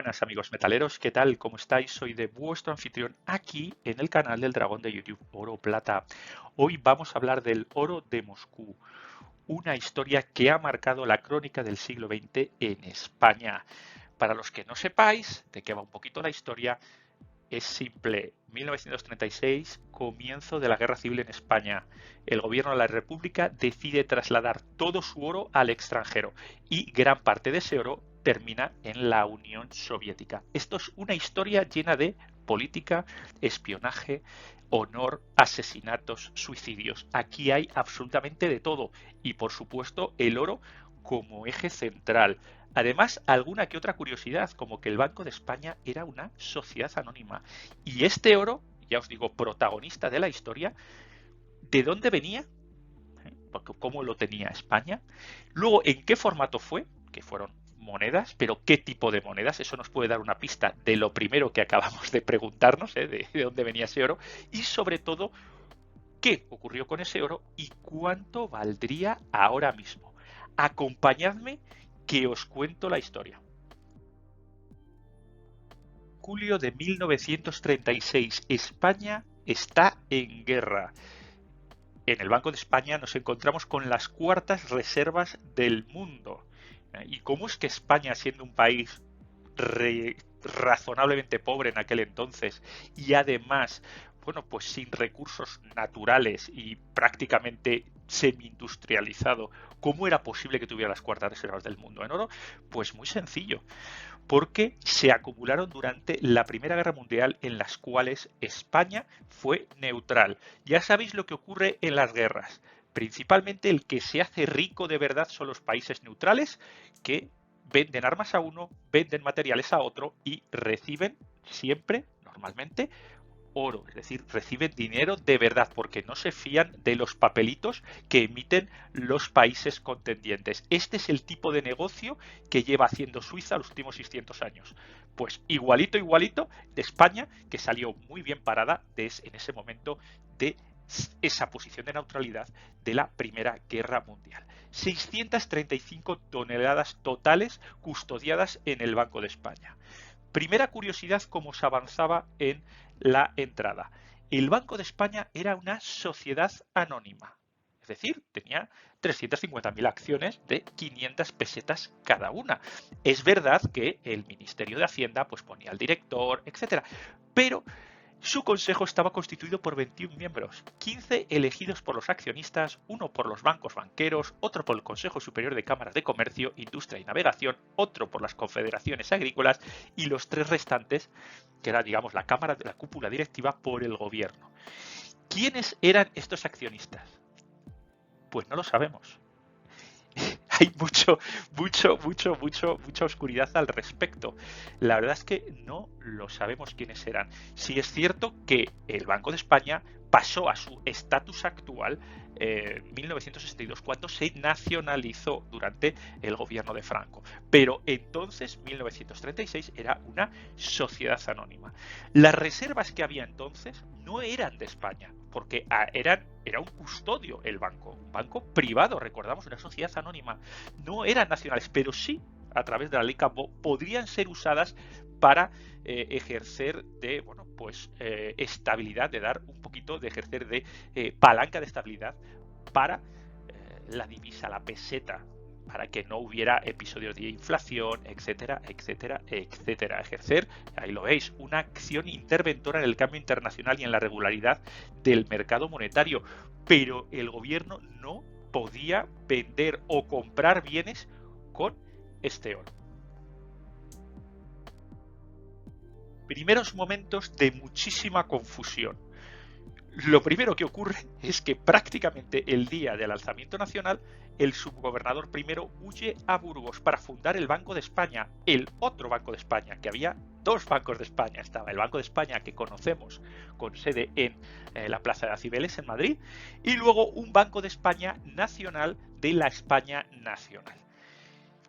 buenas amigos metaleros, ¿qué tal? ¿Cómo estáis? Soy de vuestro anfitrión aquí en el canal del Dragón de YouTube, Oro Plata. Hoy vamos a hablar del oro de Moscú, una historia que ha marcado la crónica del siglo XX en España. Para los que no sepáis de qué va un poquito la historia, es simple. 1936, comienzo de la Guerra Civil en España. El gobierno de la República decide trasladar todo su oro al extranjero y gran parte de ese oro termina en la Unión Soviética. Esto es una historia llena de política, espionaje, honor, asesinatos, suicidios. Aquí hay absolutamente de todo y por supuesto el oro como eje central. Además, alguna que otra curiosidad, como que el Banco de España era una sociedad anónima. Y este oro, ya os digo, protagonista de la historia, ¿de dónde venía? Porque ¿cómo lo tenía España? Luego, ¿en qué formato fue? Que fueron monedas, pero ¿qué tipo de monedas? Eso nos puede dar una pista de lo primero que acabamos de preguntarnos, de dónde venía ese oro. Y sobre todo, ¿qué ocurrió con ese oro y cuánto valdría ahora mismo? Acompañadme que os cuento la historia. Julio de 1936, España está en guerra. En el Banco de España nos encontramos con las cuartas reservas del mundo. ¿Y cómo es que España, siendo un país razonablemente pobre en aquel entonces y además, bueno, pues sin recursos naturales y prácticamente semi-industrializado, ¿cómo era posible que tuviera las cuartas reservas del mundo en oro? Pues muy sencillo, porque se acumularon durante la Primera Guerra Mundial en las cuales España fue neutral. Ya sabéis lo que ocurre en las guerras. Principalmente el que se hace rico de verdad son los países neutrales que venden armas a uno, venden materiales a otro y reciben siempre, normalmente, oro, es decir, reciben dinero de verdad porque no se fían de los papelitos que emiten los países contendientes. Este es el tipo de negocio que lleva haciendo Suiza los últimos 600 años. Pues igualito, igualito de España, que salió muy bien parada en ese momento de esa posición de neutralidad de la Primera Guerra Mundial. 635 toneladas totales custodiadas en el Banco de España. Primera curiosidad, como se avanzaba en la entrada. El Banco de España era una sociedad anónima. Es decir, tenía 350.000 acciones de 500 pesetas cada una. Es verdad que el Ministerio de Hacienda pues ponía al director, etcétera, pero su consejo estaba constituido por 21 miembros, 15 elegidos por los accionistas, uno por los bancos banqueros, otro por el Consejo Superior de Cámaras de Comercio, Industria y Navegación, otro por las confederaciones agrícolas y los 3 restantes, que era, digamos, la Cámara de la cúpula directiva, por el gobierno. ¿Quiénes eran estos accionistas? Pues no lo sabemos. Hay mucha oscuridad al respecto. La verdad es que no lo sabemos quiénes eran. Sí es cierto que el Banco de España pasó a su estatus actual en 1962, cuando se nacionalizó durante el gobierno de Franco. Pero entonces, 1936, era una sociedad anónima. Las reservas que había entonces no eran de España, porque era un custodio el banco, un banco privado, recordamos, una sociedad anónima. No eran nacionales, pero sí, a través de la ley Cambó, podrían ser usadas para ejercer de, bueno, pues estabilidad, de dar un poquito de ejercer de palanca de estabilidad para la divisa, la peseta, para que no hubiera episodios de inflación, etcétera, etcétera, etcétera. Ejercer, ahí lo veis, una acción interventora en el cambio internacional y en la regularidad del mercado monetario. Pero el gobierno no podía vender o comprar bienes con este oro. Primeros momentos de muchísima confusión. Lo primero que ocurre es que prácticamente el día del alzamiento nacional, el subgobernador primero huye a Burgos para fundar el Banco de España, el otro Banco de España, que había 2 bancos de España. Estaba el Banco de España que conocemos con sede en la Plaza de Cibeles en Madrid, y luego un Banco de España nacional de la España nacional.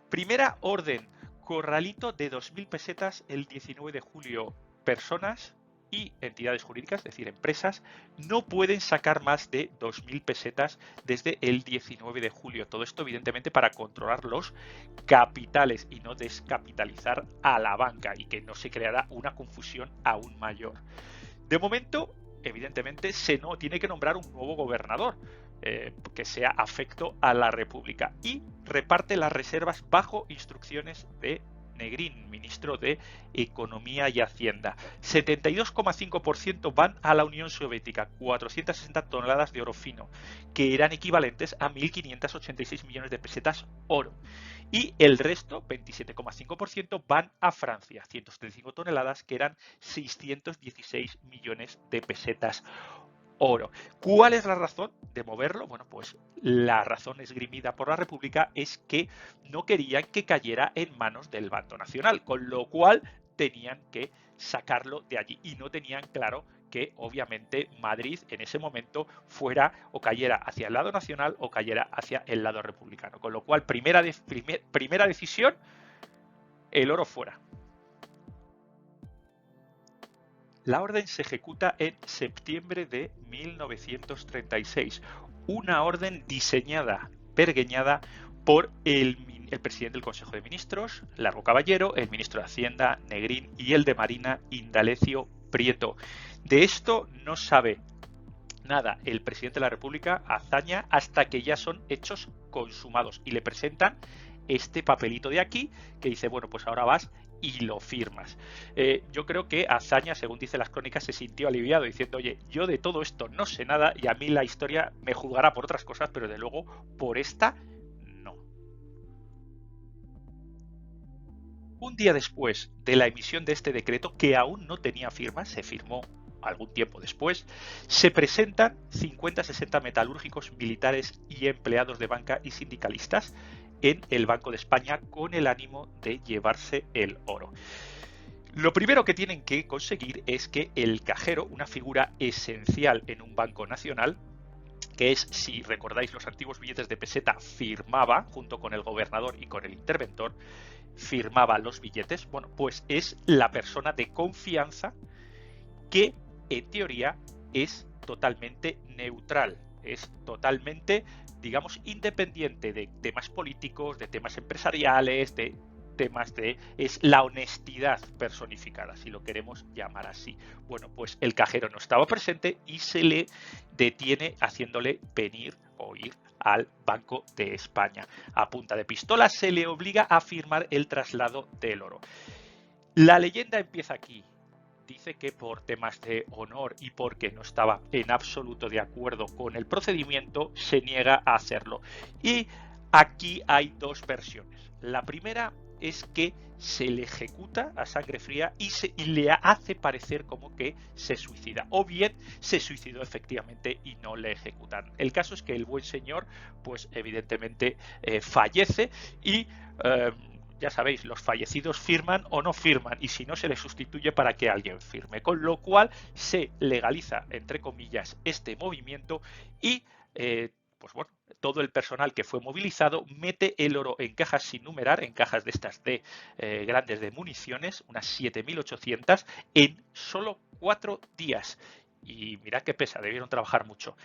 Primera orden, corralito de 2.000 pesetas el 19 de julio. Personas y entidades jurídicas, es decir, empresas, no pueden sacar más de 2.000 pesetas desde el 19 de julio. Todo esto, evidentemente, para controlar los capitales y no descapitalizar a la banca y que no se creara una confusión aún mayor. De momento, evidentemente, se tiene que nombrar un nuevo gobernador que sea afecto a la República y reparte las reservas bajo instrucciones de Negrín, ministro de Economía y Hacienda. 72,5% van a la Unión Soviética, 460 toneladas de oro fino, que eran equivalentes a 1.586 millones de pesetas oro. Y el resto, 27,5%, van a Francia, 175 toneladas, que eran 616 millones de pesetas oro. ¿Cuál es la razón de moverlo? Bueno, pues la razón esgrimida por la República es que no querían que cayera en manos del Bando Nacional, con lo cual tenían que sacarlo de allí y no tenían claro que obviamente Madrid en ese momento fuera o cayera hacia el lado nacional o cayera hacia el lado republicano. Con lo cual, primera decisión, el oro fuera. La orden se ejecuta en septiembre de 1936, una orden diseñada, pergeñada por el presidente del Consejo de Ministros, Largo Caballero, el ministro de Hacienda, Negrín, y el de Marina, Indalecio Prieto. De esto no sabe nada el presidente de la República, Azaña, hasta que ya son hechos consumados y le presentan este papelito de aquí que dice, bueno, pues ahora vas y lo firmas. Yo creo que Azaña, según dicen las crónicas, se sintió aliviado diciendo, oye, yo de todo esto no sé nada y a mí la historia me juzgará por otras cosas, pero de luego por esta no. Un día después de la emisión de este decreto, que aún no tenía firma, se firmó algún tiempo después, se presentan 50-60 metalúrgicos, militares y empleados de banca y sindicalistas en el Banco de España con el ánimo de llevarse el oro. Lo primero que tienen que conseguir es que el cajero, una figura esencial en un banco nacional, que es, si recordáis los antiguos billetes de peseta, firmaba junto con el gobernador y con el interventor, firmaba los billetes, bueno, pues es la persona de confianza que en teoría es totalmente neutral, es totalmente, digamos, independiente de temas políticos, de temas empresariales, de temas es la honestidad personificada, si lo queremos llamar así. Bueno, pues el cajero no estaba presente y se le detiene haciéndole venir o ir al Banco de España. A punta de pistola se le obliga a firmar el traslado del oro. La leyenda empieza aquí. Dice que por temas de honor y porque no estaba en absoluto de acuerdo con el procedimiento, se niega a hacerlo. Y aquí hay dos versiones. La primera es que se le ejecuta a sangre fría y le hace parecer como que se suicida. O bien se suicidó efectivamente y no le ejecutan. El caso es que el buen señor, pues evidentemente fallece y... ya sabéis, los fallecidos firman o no firman y si no se les sustituye para que alguien firme, con lo cual se legaliza, entre comillas, este movimiento y pues bueno, todo el personal que fue movilizado mete el oro en cajas sin numerar, en cajas de estas de grandes de municiones, unas 7.800 en solo 4 días. Y mirad qué pesa, debieron trabajar mucho.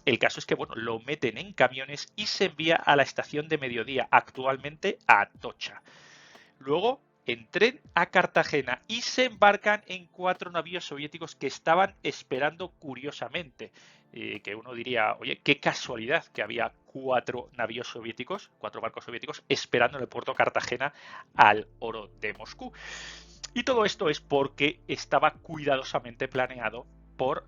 El caso es que bueno, lo meten en camiones y se envía a la estación de Mediodía, actualmente a Atocha. Luego en tren a Cartagena y se embarcan en 4 navíos soviéticos que estaban esperando curiosamente. Que uno diría, oye, qué casualidad que había 4 navíos soviéticos, 4 barcos soviéticos esperando en el puerto de Cartagena al oro de Moscú. Y todo esto es porque estaba cuidadosamente planeado por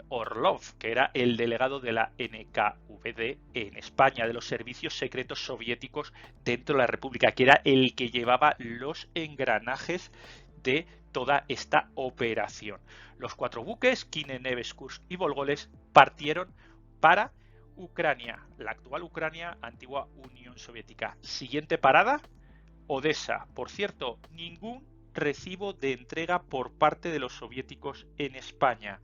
Orlov, que era el delegado de la NKVD en España, de los servicios secretos soviéticos dentro de la República, que era el que llevaba los engranajes de toda esta operación. Los 4 buques, Kine, Neves, Kursk y Volgoles, partieron para Ucrania, la actual Ucrania, antigua Unión Soviética. Siguiente parada, Odessa. Por cierto, ningún recibo de entrega por parte de los soviéticos en España.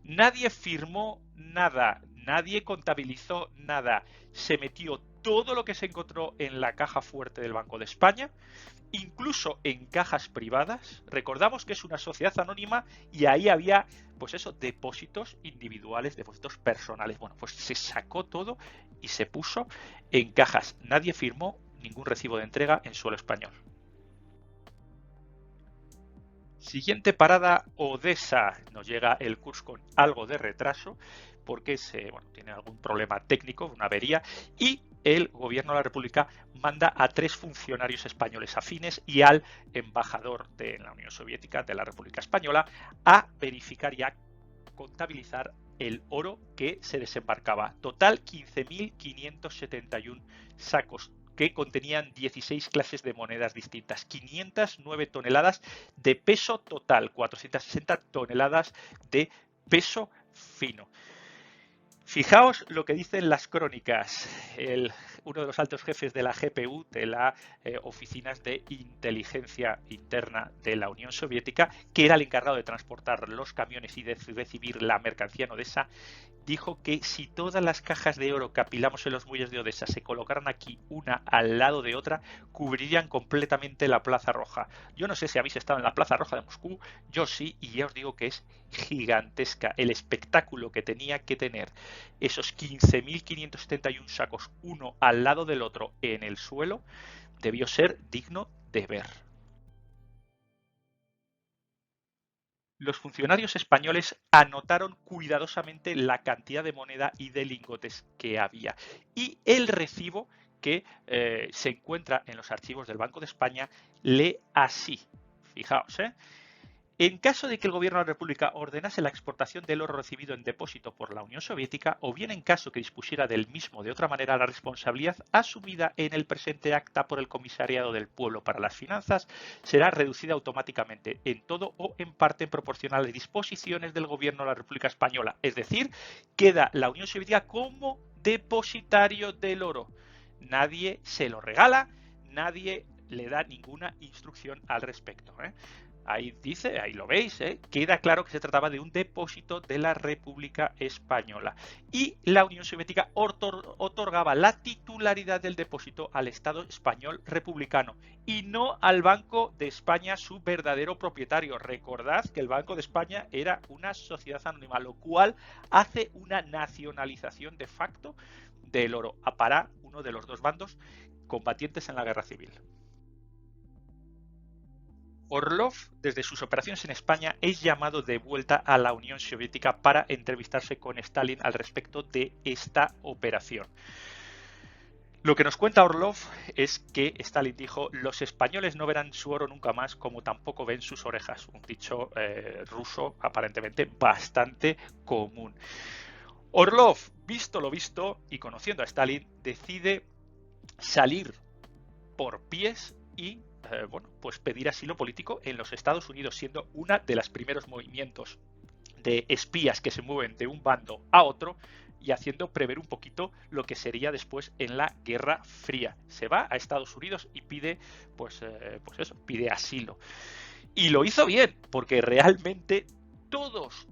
Nadie firmó nada, nadie contabilizó nada. Se metió todo lo que se encontró en la caja fuerte del Banco de España incluso en cajas privadas. Recordamos que es una sociedad anónima y ahí había, pues eso, depósitos individuales, depósitos personales. Bueno, pues se sacó todo y se puso en cajas. Nadie firmó ningún recibo de entrega en suelo español. Siguiente parada, Odessa. Nos llega el Kursk con algo de retraso porque tiene algún problema técnico, una avería, y el gobierno de la República manda a 3 funcionarios españoles afines y al embajador de la Unión Soviética, de la República Española, a verificar y a contabilizar el oro que se desembarcaba. Total 15.571 sacos que contenían 16 clases de monedas distintas, 509 toneladas de peso total, 460 toneladas de peso fino. Fijaos lo que dicen las crónicas. Uno de los altos jefes de la GPU, de las oficinas de inteligencia interna de la Unión Soviética, que era el encargado de transportar los camiones y de recibir la mercancía en Odessa, dijo que si todas las cajas de oro que apilamos en los muelles de Odessa se colocaran aquí una al lado de otra, cubrirían completamente la Plaza Roja. Yo no sé si habéis estado en la Plaza Roja de Moscú, yo sí, y ya os digo que es gigantesca el espectáculo que tenía que tener esos 15.571 sacos uno al lado del otro en el suelo, debió ser digno de ver. Los funcionarios españoles anotaron cuidadosamente la cantidad de moneda y de lingotes que había. Y el recibo que se encuentra en los archivos del Banco de España lee así. Fijaos, en caso de que el gobierno de la República ordenase la exportación del oro recibido en depósito por la Unión Soviética, o bien en caso que dispusiera del mismo de otra manera, la responsabilidad asumida en el presente acta por el Comisariado del Pueblo para las Finanzas será reducida automáticamente en todo o en parte en proporción a las disposiciones del gobierno de la República Española. Es decir, queda la Unión Soviética como depositario del oro. Nadie se lo regala, nadie le da ninguna instrucción al respecto. Ahí dice, ahí lo veis, queda claro que se trataba de un depósito de la República Española. Y la Unión Soviética otorgaba la titularidad del depósito al Estado español republicano y no al Banco de España, su verdadero propietario. Recordad que el Banco de España era una sociedad anónima, lo cual hace una nacionalización de facto del oro para uno de los dos bandos combatientes en la guerra civil. Orlov, desde sus operaciones en España, es llamado de vuelta a la Unión Soviética para entrevistarse con Stalin al respecto de esta operación. Lo que nos cuenta Orlov es que Stalin dijo: los españoles no verán su oro nunca más, como tampoco ven sus orejas. Un dicho ruso aparentemente bastante común. Orlov, visto lo visto y conociendo a Stalin, decide salir por pies y pues pedir asilo político en los Estados Unidos, siendo una de los primeros movimientos de espías que se mueven de un bando a otro y haciendo prever un poquito lo que sería después en la Guerra Fría. Se va a Estados Unidos y pide, pide asilo. Y lo hizo bien, porque realmente todos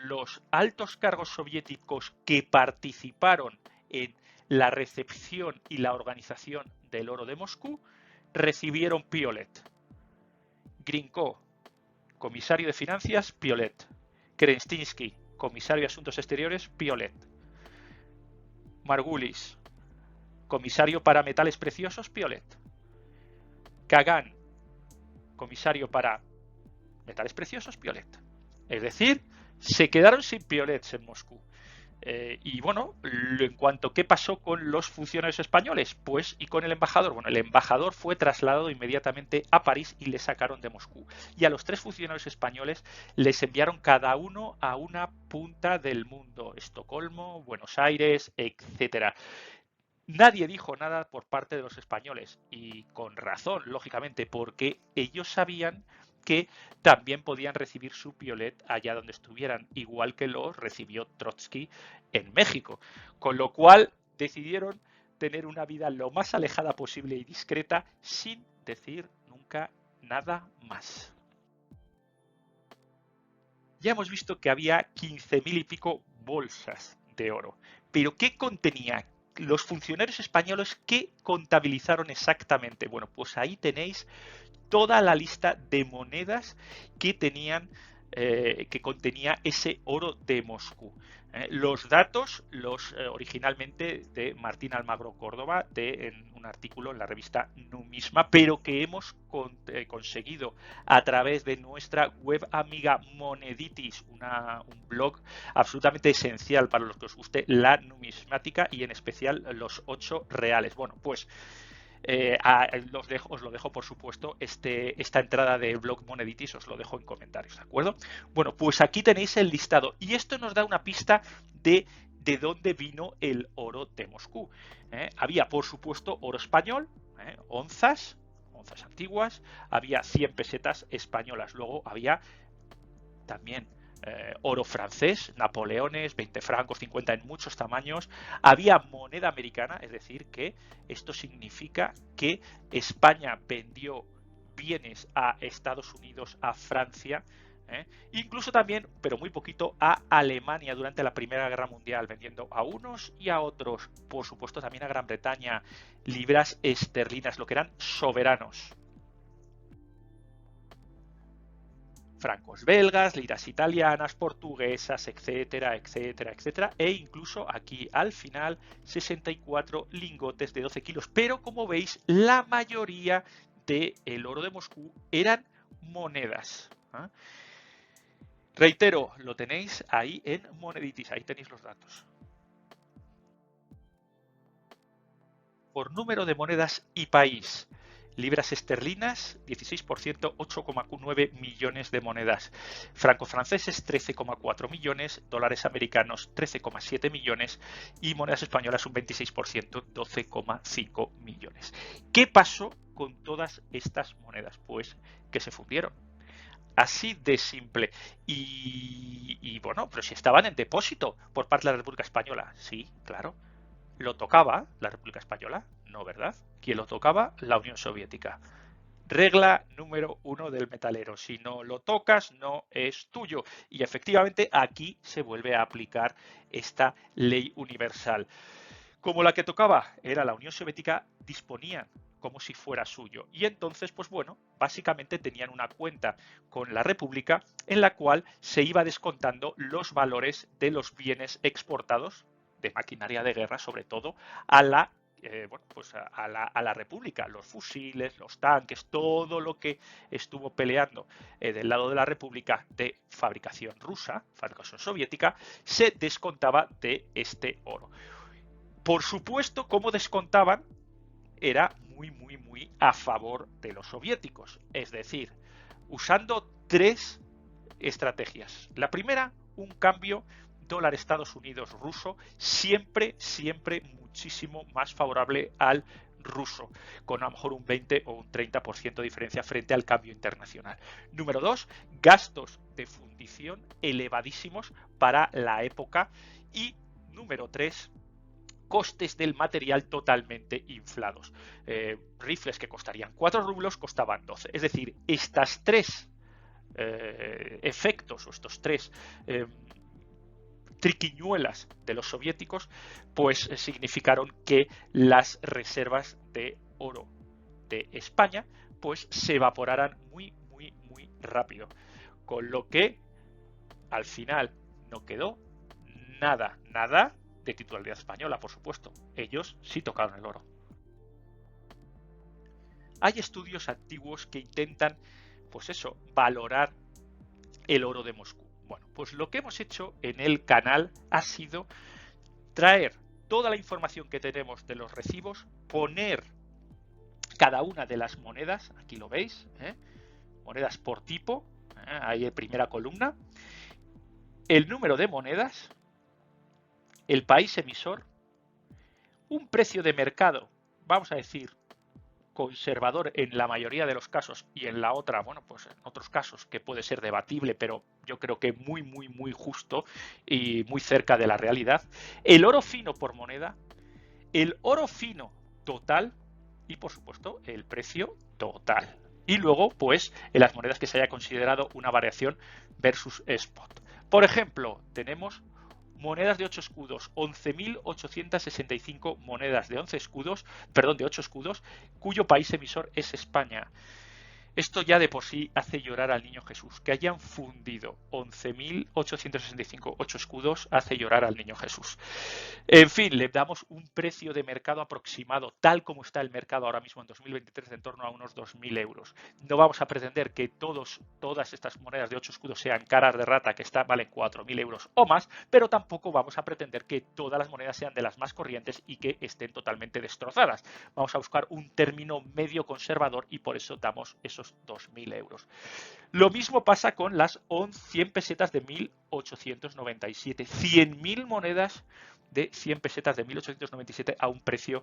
los altos cargos soviéticos que participaron en la recepción y la organización del oro de Moscú recibieron Piolet. Grinko, comisario de finanzas, Piolet. Kerensky, comisario de asuntos exteriores, Piolet. Margulis, comisario para metales preciosos, Piolet. Kagan, comisario para metales preciosos, Piolet. Es decir, se quedaron sin Piolets en Moscú. Y bueno, en cuanto a qué pasó con los funcionarios españoles, pues y con el embajador, bueno, el embajador fue trasladado inmediatamente a París y le sacaron de Moscú. Y a los 3 funcionarios españoles les enviaron cada uno a una punta del mundo: Estocolmo, Buenos Aires, etcétera. Nadie dijo nada por parte de los españoles, y con razón, lógicamente, porque ellos sabían que también podían recibir su Piolet allá donde estuvieran, igual que lo recibió Trotsky en México. Con lo cual decidieron tener una vida lo más alejada posible y discreta, sin decir nunca nada más. Ya hemos visto que había 15.000 y pico bolsas de oro. ¿Pero qué contenía los funcionarios españoles que contabilizaron exactamente. Bueno, pues ahí tenéis toda la lista de monedas que tenían, que contenía ese oro de Moscú. Los datos, originalmente de Martín Almagro Córdoba, en un artículo en la revista Numisma, pero que hemos conseguido a través de nuestra web amiga Moneditis, un blog absolutamente esencial para los que os guste la numismática y en especial los 8 reales. Bueno, pues os lo dejo, por supuesto, esta entrada de blog Moneditis, os lo dejo en comentarios, ¿de acuerdo? Bueno, pues aquí tenéis el listado y esto nos da una pista de dónde vino el oro de Moscú. Había, por supuesto, oro español, onzas antiguas, había 100 pesetas españolas, luego había también oro francés, napoleones, 20 francos, 50 en muchos tamaños. Había moneda americana, es decir, que esto significa que España vendió bienes a Estados Unidos, a Francia, incluso también, pero muy poquito, a Alemania durante la Primera Guerra Mundial, vendiendo a unos y a otros, por supuesto también a Gran Bretaña, libras esterlinas, lo que eran soberanos. Francos belgas, liras italianas, portuguesas, etcétera, etcétera, etcétera, e incluso aquí al final 64 lingotes de 12 kilos. Pero como veis, la mayoría del oro de Moscú eran monedas. Reitero, lo tenéis ahí en Moneditis, ahí tenéis los datos. Por número de monedas y país. Libras esterlinas, 16%, 8,9 millones de monedas. Francos franceses, 13,4 millones. Dólares americanos, 13,7 millones. Y monedas españolas, un 26%, 12,5 millones. ¿Qué pasó con todas estas monedas? Pues que se fundieron. Así de simple. Y bueno, pero si estaban en depósito por parte de la República Española. Sí, claro. ¿Lo tocaba la República Española? No, ¿verdad? ¿Quién lo tocaba? La Unión Soviética. Regla número 1 del metalero. Si no lo tocas, no es tuyo. Y efectivamente aquí se vuelve a aplicar esta ley universal. Como la que tocaba era la Unión Soviética, disponían como si fuera suyo. Y entonces, pues bueno, básicamente tenían una cuenta con la República en la cual se iba descontando los valores de los bienes exportados de maquinaria de guerra, sobre todo, a la República, los fusiles, los tanques, todo lo que estuvo peleando del lado de la República de fabricación rusa, fabricación soviética, se descontaba de este oro. Por supuesto, como descontaban, era muy a favor de los soviéticos, es decir, usando 3 estrategias. La primera, un cambio dólar Estados Unidos ruso, siempre muchísimo más favorable al ruso, con a lo mejor un 20 o un 30% de diferencia frente al cambio internacional. Número 2, gastos de fundición elevadísimos para la época. Y número 3, costes del material totalmente inflados. Rifles que costarían 4 rublos costaban 12. Es decir, estas 3 efectos o estos 3 triquiñuelas de los soviéticos, pues significaron que las reservas de oro de España pues se evaporaran muy rápido, con lo que al final no quedó nada de titularidad española, por supuesto. Ellos sí tocaron el oro. Hay estudios antiguos que intentan, pues eso, valorar el oro de Moscú. Bueno, pues lo que hemos hecho en el canal ha sido traer toda la información que tenemos de los recibos, poner cada una de las monedas, aquí lo veis, monedas por tipo, ahí en primera columna, el número de monedas, el país emisor, un precio de mercado, vamos a decir, conservador en la mayoría de los casos, y en la otra, bueno, pues en otros casos que puede ser debatible, pero yo creo que muy justo y muy cerca de la realidad, el oro fino por moneda, el oro fino total y, por supuesto, el precio total. Y luego, pues, en las monedas que se haya considerado una variación versus spot. Por ejemplo, tenemos monedas de 8 escudos, 11.865 monedas de 8 escudos, cuyo país emisor es España. Esto ya de por sí hace llorar al niño Jesús. Que hayan fundido 11.865 8 escudos hace llorar al niño Jesús. En fin, le damos un precio de mercado aproximado, tal como está el mercado ahora mismo en 2023, de en torno a unos 2.000 euros. No vamos a pretender que todas estas monedas de 8 escudos sean caras de rata, que valen 4.000 euros o más, pero tampoco vamos a pretender que todas las monedas sean de las más corrientes y que estén totalmente destrozadas. Vamos a buscar un término medio conservador y por eso damos esos 2.000 euros. Lo mismo pasa con las 100 pesetas de 1.897. 100.000 monedas de 100 pesetas de 1.897 a un precio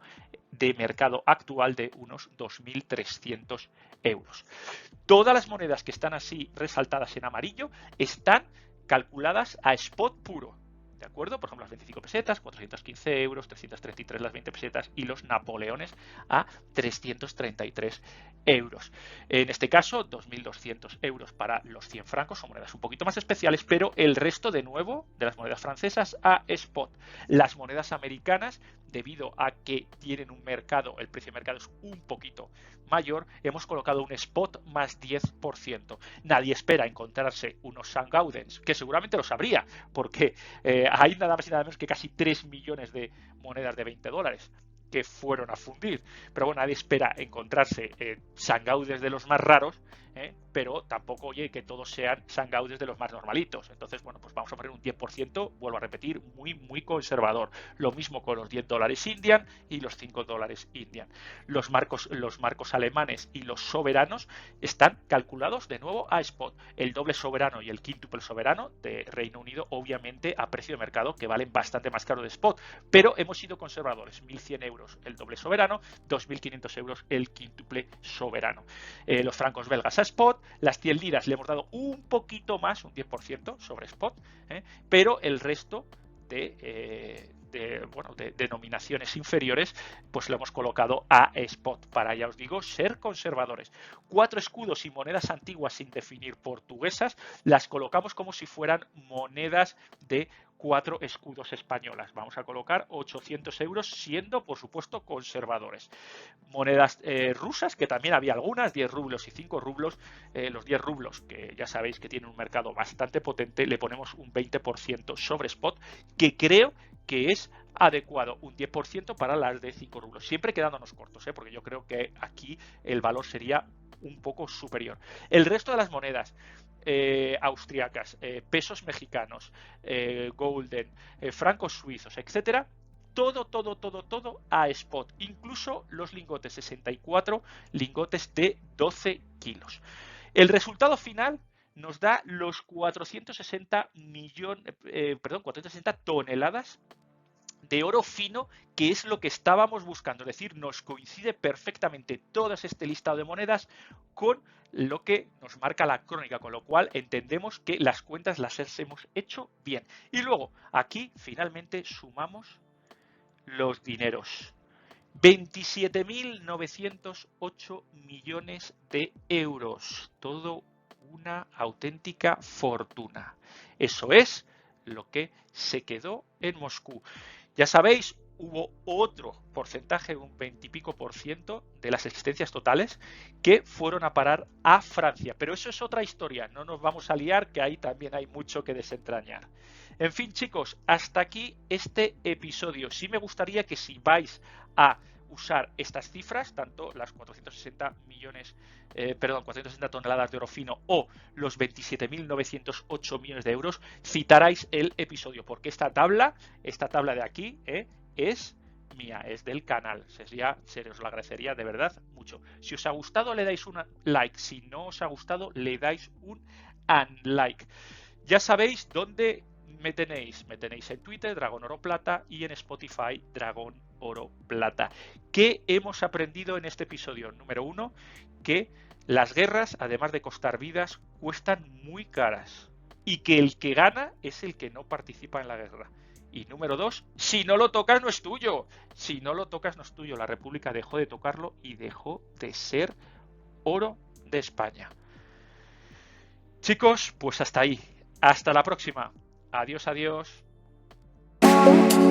de mercado actual de unos 2.300 euros. Todas las monedas que están así resaltadas en amarillo están calculadas a spot puro. ¿De acuerdo? Por ejemplo, las 25 pesetas, 415 euros, 333 las 20 pesetas y los napoleones a 333 euros. En este caso, 2.200 euros para los 100 francos, son monedas un poquito más especiales, pero el resto, de nuevo, de las monedas francesas a spot. Las monedas americanas, debido a que tienen un mercado, el precio de mercado es un poquito mayor, hemos colocado un spot más 10%. Nadie espera encontrarse unos St. Gaudens, que seguramente lo sabría, porque hay nada más y nada menos que casi 3 millones de monedas de $20 que fueron a fundir. Pero bueno, nadie espera encontrarse St. Gaudens de los más raros, pero tampoco, oye, que todos sean St. Gaudens de los más normalitos. Entonces, bueno, pues vamos a poner un 10%, vuelvo a repetir, muy, muy conservador. Lo mismo con los $10 Indian y los $5 Indian. Los marcos alemanes y los soberanos están calculados de nuevo a spot. El doble soberano y el quíntuple soberano de Reino Unido, obviamente, a precio de mercado, que valen bastante más caro de spot. Pero hemos sido conservadores. 1.100 euros el doble soberano, 2.500 euros el quíntuple soberano. Los francos belgas a spot, las 100 liras le hemos dado un poquito más, un 10% sobre spot, pero el resto de denominaciones inferiores, pues lo hemos colocado a spot para, ya os digo, ser conservadores. 4 escudos y monedas antiguas sin definir portuguesas las colocamos como si fueran monedas de 4 escudos españolas. Vamos a colocar 800 euros, siendo, por supuesto, conservadores. Monedas rusas, que también había algunas, 10 rublos y 5 rublos. Los 10 rublos, que ya sabéis que tienen un mercado bastante potente, le ponemos un 20% sobre spot, que creo que es adecuado, un 10% para las de 5 rublos, siempre quedándonos cortos, porque yo creo que aquí el valor sería un poco superior. El resto de las monedas austriacas, pesos mexicanos, golden, francos suizos, etcétera, todo a spot, incluso los lingotes 64, lingotes de 12 kilos. El resultado final nos da los 460 toneladas de oro fino, que es lo que estábamos buscando. Es decir, nos coincide perfectamente todo este listado de monedas con lo que nos marca la crónica, con lo cual entendemos que las cuentas las hemos hecho bien. Y luego, aquí finalmente sumamos los dineros. 27.908 millones de euros. Todo una auténtica fortuna. Eso es lo que se quedó en Moscú. Ya sabéis, hubo otro porcentaje, un 20 y pico % de las existencias totales que fueron a parar a Francia. Pero eso es otra historia, no nos vamos a liar, que ahí también hay mucho que desentrañar. En fin, chicos, hasta aquí este episodio. Sí me gustaría que si vais a usar estas cifras, tanto las 460 toneladas de oro fino o los 27.908 millones de euros, citarais el episodio, porque esta tabla de aquí es mía, es del canal. Se os lo agradecería de verdad mucho. Si os ha gustado, le dais un like. Si no os ha gustado, le dais un unlike. Ya sabéis dónde me tenéis. Me tenéis en Twitter, Dragón Oro Plata, y en Spotify, Dragón Oro Plata. ¿Qué hemos aprendido en este episodio? Número 1, que las guerras, además de costar vidas, cuestan muy caras. Y que el que gana es el que no participa en la guerra. Y número 2, si no lo tocas no es tuyo. Si no lo tocas no es tuyo. La República dejó de tocarlo y dejó de ser oro de España. Chicos, pues hasta ahí. Hasta la próxima. Adiós, adiós. Thank you.